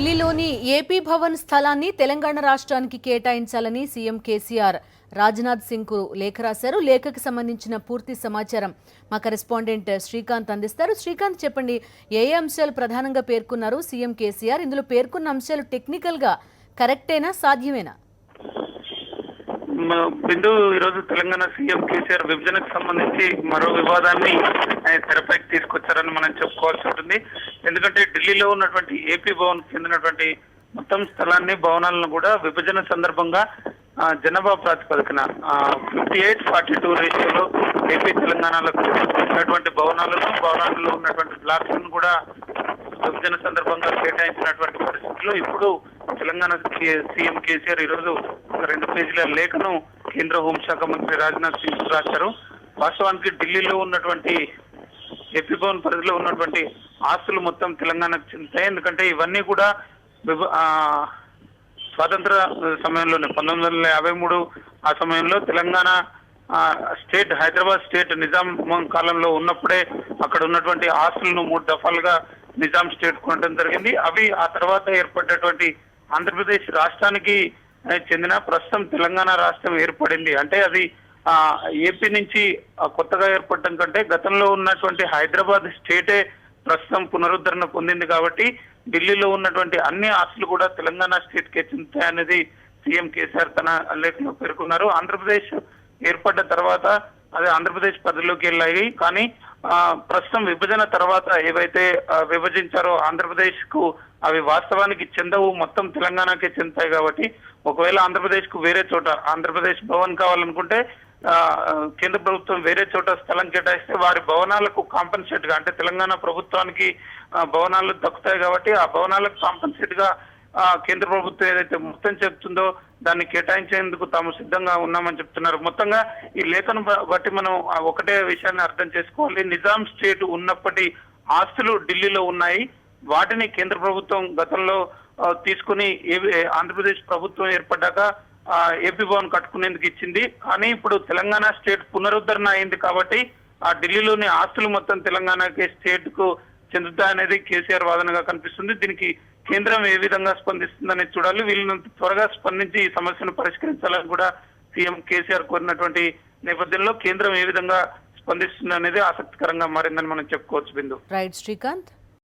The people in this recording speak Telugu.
ఢిల్లీలోని ఏపీ భవన్ స్థలాన్ని తెలంగాణ రాష్ట్రానికి కేటాయించాలని సీఎం కేసీఆర్ రాజ్నాథ్ సింగ్ కు లేఖ రాశారు. లేఖకు సంబంధించిన పూర్తి సమాచారం మా కరెస్పాండెంట్ శ్రీకాంత్ అందిస్తారు. శ్రీకాంత్, చెప్పండి, ఏ అంశాలు ప్రధానంగా పేర్కొన్నారు సీఎం కేసీఆర్? ఇందులో పేర్కొన్న అంశాలు టెక్నికల్ గా కరెక్టేనా, సాధ్యమేనా? బిందు, ఈరోజు తెలంగాణ సీఎం కేసీఆర్ విభజనకు సంబంధించి మరో వివాదాన్ని తెరపైకి తీసుకొచ్చారని మనం చెప్పుకోవాల్సి ఉంటుంది. ఎందుకంటే ఢిల్లీలో ఉన్నటువంటి ఏపీ భవన్ చెందినటువంటి మొత్తం స్థలాన్ని, భవనాలను కూడా విభజన సందర్భంగా జనాభా ప్రాతిపదికన 58-42 రేషియోలో ఏపీ తెలంగాణలకు ఉన్నటువంటి భవనాలలో ఉన్నటువంటి బ్లాక్లను కూడా విభజన సందర్భంగా కేటాయించినటువంటి పరిస్థితుల్లో ఇప్పుడు తెలంగాణ సీఎం కేసీఆర్ ఈరోజు 2 పేజీల లేఖను కేంద్ర హోంశాఖ మంత్రి రాజ్నాథ్ సింగ్ రాశారు. వాస్తవానికి ఢిల్లీలో ఉన్నటువంటి ఏపీ భవన్ పరిధిలో ఉన్నటువంటి ఆస్తులు మొత్తం తెలంగాణకు చెందుతాయి. ఎందుకంటే ఇవన్నీ కూడా స్వాతంత్ర సమయంలోనే 1953 ఆ సమయంలో తెలంగాణ స్టేట్, హైదరాబాద్ స్టేట్ నిజాం కాలంలో ఉన్నప్పుడే అక్కడ ఉన్నటువంటి ఆస్తులను 3 దఫాలుగా నిజాం స్టేట్ కొనడం జరిగింది. అవి ఆ తర్వాత ఏర్పడినటువంటి ఆంధ్రప్రదేశ్ రాష్ట్రానికి చెందిన ప్రస్తుతం తెలంగాణ రాష్ట్రం ఏర్పడింది. అంటే అది ఏపీ నుంచి కొత్తగా ఏర్పడటం కంటే గతంలో ఉన్నటువంటి హైదరాబాద్ స్టేటే ప్రస్తుతం పునరుద్ధరణ పొందింది. కాబట్టి ఢిల్లీలో ఉన్నటువంటి అన్ని ఆస్తులు కూడా తెలంగాణ స్టేట్ కే చెందుతాయనేది సీఎం కేసీఆర్ తన లేఖలో పేర్కొన్నారు. ఆంధ్రప్రదేశ్ ఏర్పడ్డ తర్వాత అదే ఆంధ్రప్రదేశ్ పరిధిలోకి వెళ్ళాయి. కానీ ప్రస్తుతం విభజన తర్వాత ఏవైతే విభజించారో ఆంధ్రప్రదేశ్ కు అవి వాస్తవానికి చెందవు, మొత్తం తెలంగాణకే చెందుతాయి. కాబట్టి ఒకవేళ ఆంధ్రప్రదేశ్ కు వేరే చోట ఆంధ్రప్రదేశ్ భవన్ కావాలనుకుంటే కేంద్ర ప్రభుత్వం వేరే చోట స్థలం కేటాయిస్తే వారి భవనాలకు కాంపన్సేట్ గా, అంటే తెలంగాణ ప్రభుత్వానికి భవనాలు దక్కుతాయి. కాబట్టి ఆ భవనాలకు కాంపన్సేట్ గా కేంద్ర ప్రభుత్వం ఏదైతే మొత్తం చెప్తుందో దాన్ని కేటాయించేందుకు తాము సిద్ధంగా ఉన్నామని చెప్తున్నారు. మొత్తంగా ఈ లేఖను బట్టి మనం ఒకటే విషయాన్ని అర్థం చేసుకోవాలి. నిజాం స్టేట్ ఉన్నప్పటి ఆస్తులు ఢిల్లీలో ఉన్నాయి. వాటిని కేంద్ర ప్రభుత్వం గతంలో తీసుకుని ఆంధ్రప్రదేశ్ ప్రభుత్వం ఏర్పడ్డాక ఏపీ భవన్ కట్టుకునేందుకు ఇచ్చింది. కానీ ఇప్పుడు తెలంగాణ స్టేట్ పునరుద్ధరణ అయింది కాబట్టి ఆ ఢిల్లీలోని ఆస్తులు మొత్తం తెలంగాణకి స్టేట్ కు చెందుతాయనేది కేసీఆర్ వాదనగా కనిపిస్తుంది. దీనికి కేంద్రం ఏ విధంగా స్పందిస్తుందని చూడాలి. వీళ్ళని త్వరగా స్పందించి ఈ సమస్యను పరిష్కరించాలని కూడా సీఎం కేసీఆర్ కోరినటువంటి నేపథ్యంలో కేంద్రం ఏ విధంగా స్పందిస్తుంది అనేది ఆసక్తికరంగా మారిందని మనం చెప్పుకోవచ్చు. బిందు. రైట్ శ్రీకాంత్.